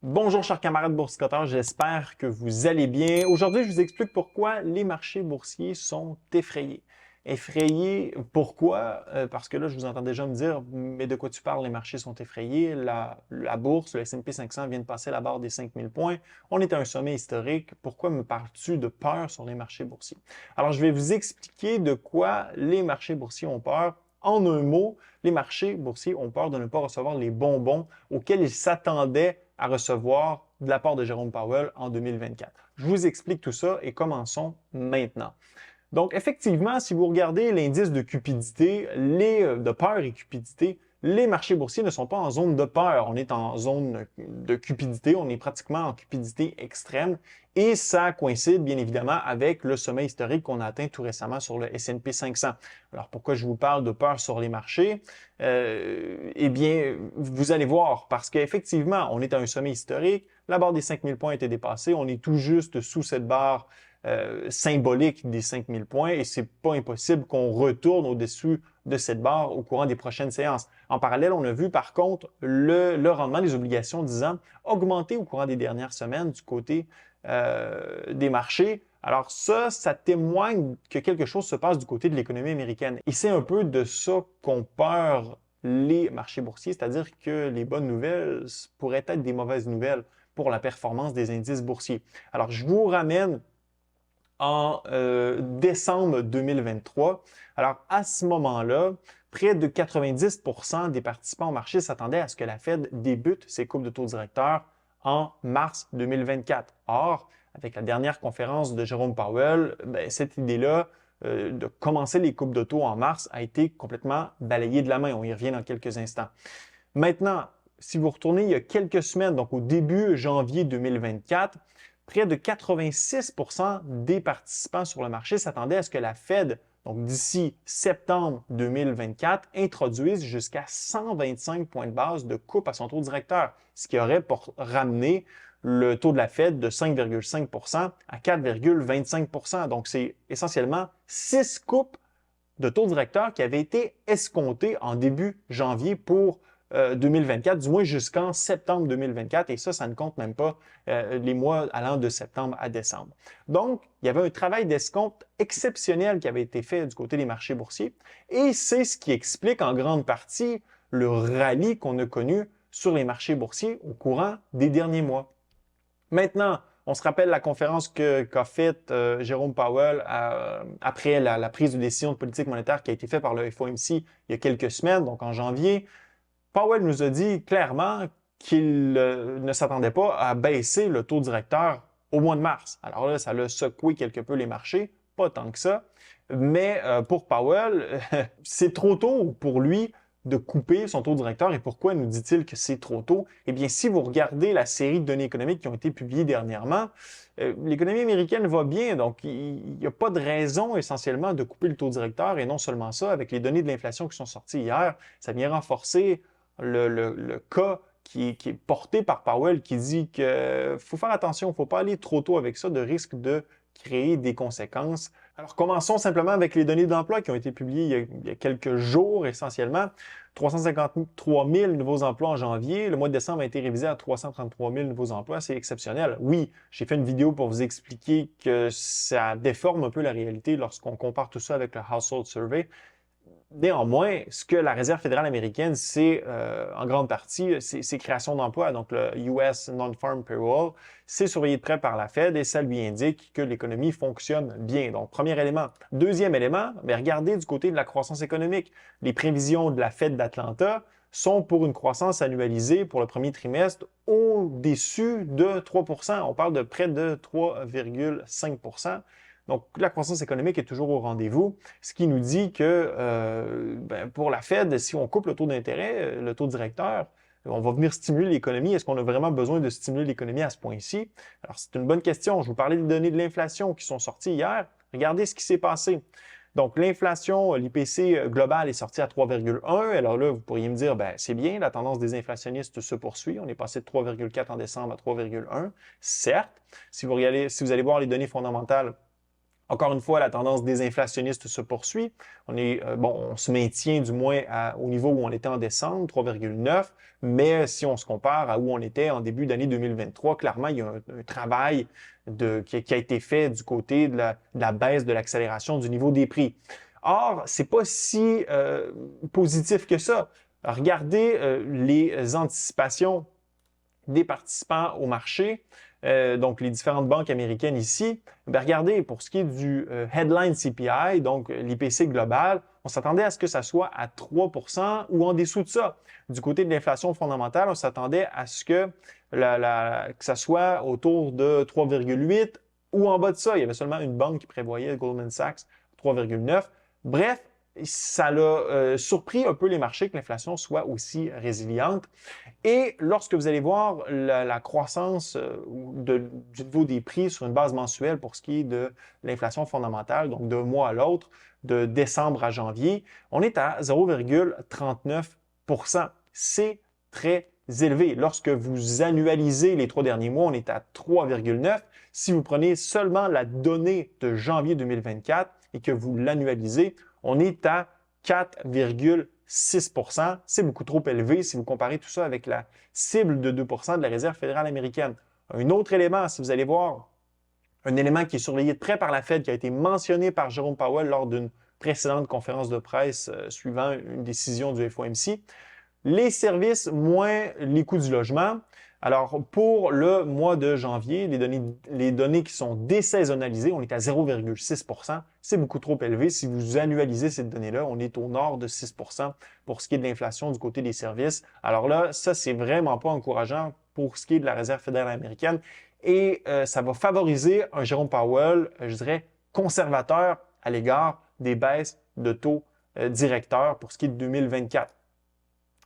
Bonjour chers camarades boursicoteurs, j'espère que vous allez bien. Aujourd'hui, je vous explique pourquoi les marchés boursiers sont effrayés. Effrayés, pourquoi? Parce que là, je vous entends déjà me dire, mais de quoi tu parles? Les marchés sont effrayés. La bourse, le S&P 500 vient de passer la barre des 5000 points. On est à un sommet historique. Pourquoi me parles-tu de peur sur les marchés boursiers? Alors, je vais vous expliquer de quoi les marchés boursiers ont peur. En un mot, les marchés boursiers ont peur de ne pas recevoir les bonbons auxquels ils s'attendaient à recevoir de la part de Jérôme Powell en 2024. Je vous explique tout ça et commençons maintenant. Donc, effectivement, si vous regardez l'indice de cupidité, de peur et cupidité, les marchés boursiers ne sont pas en zone de peur. On est en zone de cupidité, on est pratiquement en cupidité extrême et ça coïncide bien évidemment avec le sommet historique qu'on a atteint tout récemment sur le S&P 500. Alors, pourquoi je vous parle de peur sur les marchés? Eh bien, vous allez voir, parce qu'effectivement, on est à un sommet historique, la barre des 5000 points a été dépassée, on est tout juste sous cette barre symbolique des 5000 points et c'est pas impossible qu'on retourne au-dessus de cette barre au courant des prochaines séances. En parallèle, on a vu par contre le rendement des obligations 10 ans augmenter au courant des dernières semaines du côté des marchés. Alors ça témoigne que quelque chose se passe du côté de l'économie américaine. Et c'est un peu de ça qu'ont peur les marchés boursiers, c'est-à-dire que les bonnes nouvelles pourraient être des mauvaises nouvelles pour la performance des indices boursiers. Alors, je vous ramène en décembre 2023. Alors, à ce moment-là, près de 90% des participants au marché s'attendaient à ce que la Fed débute ses coupes de taux directeurs en mars 2024. Or, avec la dernière conférence de Jérôme Powell, cette idée-là de commencer les coupes de taux en mars a été complètement balayée de la main. On y revient dans quelques instants. Maintenant, si vous retournez il y a quelques semaines, donc au début janvier 2024, près de 86% des participants sur le marché s'attendaient à ce que la Fed, donc d'ici septembre 2024, introduise jusqu'à 125 points de base de coupe à son taux directeur, ce qui aurait pour ramener le taux de la Fed de 5,5% à 4,25%. Donc, c'est essentiellement 6 coupes de taux directeur qui avaient été escomptées en début janvier pour 2024, du moins jusqu'en septembre 2024, et ça ne compte même pas les mois allant de septembre à décembre. Donc, il y avait un travail d'escompte exceptionnel qui avait été fait du côté des marchés boursiers, et c'est ce qui explique en grande partie le rallye qu'on a connu sur les marchés boursiers au courant des derniers mois. Maintenant, on se rappelle la conférence qu'a faite Jérôme Powell après la prise de décision de politique monétaire qui a été faite par le FOMC il y a quelques semaines, donc en janvier. Powell nous a dit clairement qu'il ne s'attendait pas à baisser le taux directeur au mois de mars. Alors là, ça a secoué quelque peu les marchés, pas tant que ça. Mais pour Powell, c'est trop tôt pour lui de couper son taux directeur. Et pourquoi nous dit-il que c'est trop tôt? Eh bien, si vous regardez la série de données économiques qui ont été publiées dernièrement, l'économie américaine va bien, donc il n'y a pas de raison essentiellement de couper le taux directeur. Et non seulement ça, avec les données de l'inflation qui sont sorties hier, ça vient renforcer le cas qui est porté par Powell qui dit qu'il faut faire attention, il ne faut pas aller trop tôt avec ça, de risque de créer des conséquences. Alors, commençons simplement avec les données d'emploi qui ont été publiées il y a quelques jours essentiellement. 353 000 nouveaux emplois en janvier. Le mois de décembre a été révisé à 333 000 nouveaux emplois. C'est exceptionnel. Oui, j'ai fait une vidéo pour vous expliquer que ça déforme un peu la réalité lorsqu'on compare tout ça avec le Household Survey. Néanmoins, ce que la Réserve fédérale américaine, c'est en grande partie ses créations d'emplois, donc le US Non-Farm Payroll, c'est surveillé de près par la Fed et ça lui indique que l'économie fonctionne bien. Donc, premier élément. Deuxième élément, bien, regardez du côté de la croissance économique. Les prévisions de la Fed d'Atlanta sont pour une croissance annualisée pour le premier trimestre au-dessus de 3%. On parle de près de 3,5%. Donc, la croissance économique est toujours au rendez-vous, ce qui nous dit que pour la Fed, si on coupe le taux d'intérêt, le taux directeur, on va venir stimuler l'économie. Est-ce qu'on a vraiment besoin de stimuler l'économie à ce point-ci? Alors, c'est une bonne question. Je vous parlais des données de l'inflation qui sont sorties hier. Regardez ce qui s'est passé. Donc, l'inflation, l'IPC global est sorti à 3,1. Alors là, vous pourriez me dire, c'est bien, la tendance des inflationnistes se poursuit. On est passé de 3,4 en décembre à 3,1. Certes, si vous allez voir les données fondamentales, Encore une fois, la tendance désinflationniste se poursuit. On se maintient du moins au niveau où on était en décembre, 3,9, mais si on se compare à où on était en début d'année 2023, clairement, il y a un travail qui a été fait du côté de la baisse de l'accélération du niveau des prix. Or, c'est pas si positif que ça. Regardez les anticipations des participants au marché, donc les différentes banques américaines ici. Bien, regardez, pour ce qui est du headline CPI, donc l'IPC global, on s'attendait à ce que ça soit à 3 ou en dessous de ça. Du côté de l'inflation fondamentale, on s'attendait à ce que ça soit autour de 3,8 ou en bas de ça. Il y avait seulement une banque qui prévoyait, Goldman Sachs, 3,9. Bref, ça l'a surpris un peu les marchés que l'inflation soit aussi résiliente. Et lorsque vous allez voir la croissance du niveau des prix sur une base mensuelle pour ce qui est de l'inflation fondamentale, donc d'un mois à l'autre, de décembre à janvier, on est à 0,39 %. C'est très élevé. Lorsque vous annualisez les 3 derniers mois, on est à 3,9. Si vous prenez seulement la donnée de janvier 2024 et que vous l'annualisez, on est à 4,6 %. C'est beaucoup trop élevé si vous comparez tout ça avec la cible de 2 % de la Réserve fédérale américaine. Un autre élément, si vous allez voir, un élément qui est surveillé de près par la Fed, qui a été mentionné par Jérôme Powell lors d'une précédente conférence de presse suivant une décision du FOMC, les services moins les coûts du logement. Alors, pour le mois de janvier, les données qui sont désaisonnalisées, on est à 0,6 %. C'est beaucoup trop élevé. Si vous annualisez cette donnée-là, on est au nord de 6 % pour ce qui est de l'inflation du côté des services. Alors là, ça, c'est vraiment pas encourageant pour ce qui est de la Réserve fédérale américaine. Et ça va favoriser un Jérôme Powell, je dirais, conservateur à l'égard des baisses de taux directeurs pour ce qui est de 2024.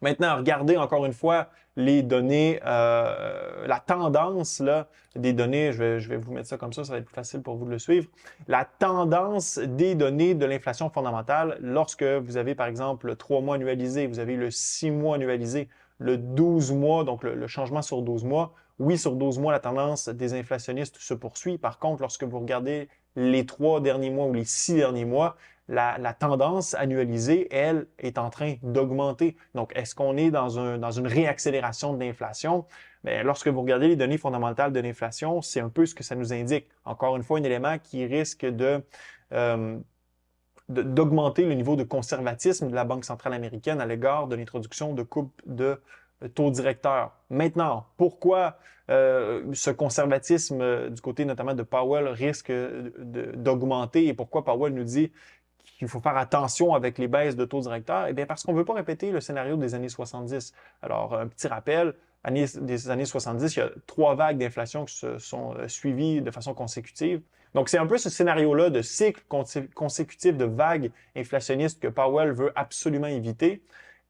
Maintenant, regardez encore une fois les données, la tendance là, des données, je vais vous mettre ça comme ça va être plus facile pour vous de le suivre. La tendance des données de l'inflation fondamentale, lorsque vous avez par exemple le 3 mois annualisé, vous avez le 6 mois annualisé, le 12 mois, donc le changement sur 12 mois. Oui, sur 12 mois, la tendance des inflationnistes se poursuit. Par contre, lorsque vous regardez les 3 derniers mois ou les 6 derniers mois, la tendance annualisée, elle, est en train d'augmenter. Donc, est-ce qu'on est dans une réaccélération de l'inflation? Bien, lorsque vous regardez les données fondamentales de l'inflation, c'est un peu ce que ça nous indique. Encore une fois, un élément qui risque d'augmenter le niveau de conservatisme de la Banque centrale américaine à l'égard de l'introduction de coupes de taux directeurs. Maintenant, pourquoi ce conservatisme du côté notamment de Powell risque d'augmenter et pourquoi Powell nous dit qu'il faut faire attention avec les baisses de taux directeurs? Eh bien, parce qu'on ne veut pas répéter le scénario des années 70. Alors, un petit rappel, des années 70, il y a 3 vagues d'inflation qui se sont suivies de façon consécutive. Donc, c'est un peu ce scénario-là de cycle consécutif de vagues inflationnistes que Powell veut absolument éviter.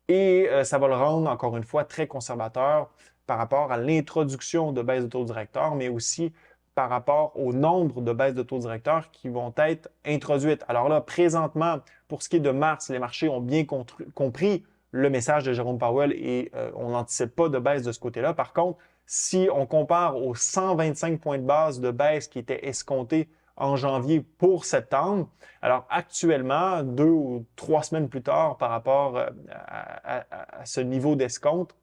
Et ça va le rendre, encore une fois, très conservateur par rapport à l'introduction de baisses de taux directeurs, mais aussi par rapport au nombre de baisses de taux directeurs qui vont être introduites. Alors là, présentement, pour ce qui est de mars, les marchés ont bien compris le message de Jérôme Powell et on n'anticipe pas de baisse de ce côté-là. Par contre, si on compare aux 125 points de base de baisse qui étaient escomptés en janvier pour septembre, alors actuellement, 2 ou 3 semaines plus tard par rapport à ce niveau d'escompte,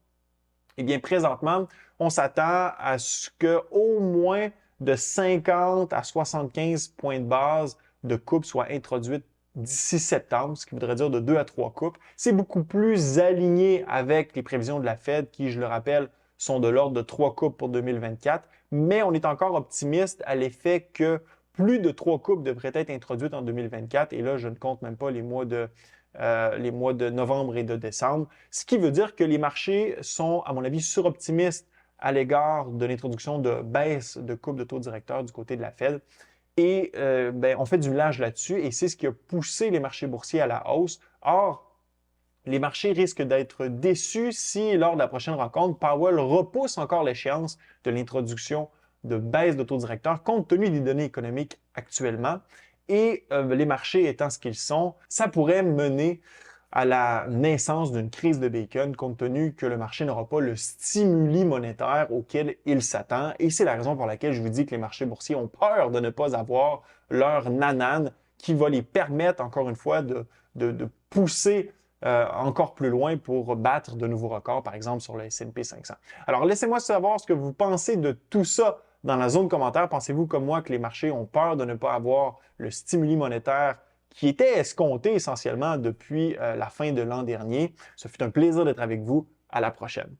eh bien présentement, on s'attend à ce qu'au moins de 50 à 75 points de base de coupe soient introduites d'ici septembre, ce qui voudrait dire de 2 à 3 coupes. C'est beaucoup plus aligné avec les prévisions de la Fed qui, je le rappelle, sont de l'ordre de 3 coupes pour 2024, mais on est encore optimiste à l'effet que plus de 3 coupes devraient être introduites en 2024, et là, je ne compte même pas les mois de novembre et de décembre, ce qui veut dire que les marchés sont, à mon avis, suroptimistes à l'égard de l'introduction de baisse de coupe de taux directeurs du côté de la Fed. Et on fait du millage là-dessus et c'est ce qui a poussé les marchés boursiers à la hausse. Or, les marchés risquent d'être déçus si, lors de la prochaine rencontre, Powell repousse encore l'échéance de l'introduction de baisse de taux directeurs compte tenu des données économiques actuellement. Et les marchés étant ce qu'ils sont, ça pourrait mener à la naissance d'une crise de bacon, compte tenu que le marché n'aura pas le stimuli monétaire auquel il s'attend. Et c'est la raison pour laquelle je vous dis que les marchés boursiers ont peur de ne pas avoir leur nanane qui va les permettre, encore une fois, de pousser encore plus loin pour battre de nouveaux records, par exemple sur le S&P 500. Alors, laissez-moi savoir ce que vous pensez de tout ça dans la zone commentaire. Pensez-vous comme moi que les marchés ont peur de ne pas avoir le stimuli monétaire qui était escompté essentiellement depuis la fin de l'an dernier? Ce fut un plaisir d'être avec vous. À la prochaine.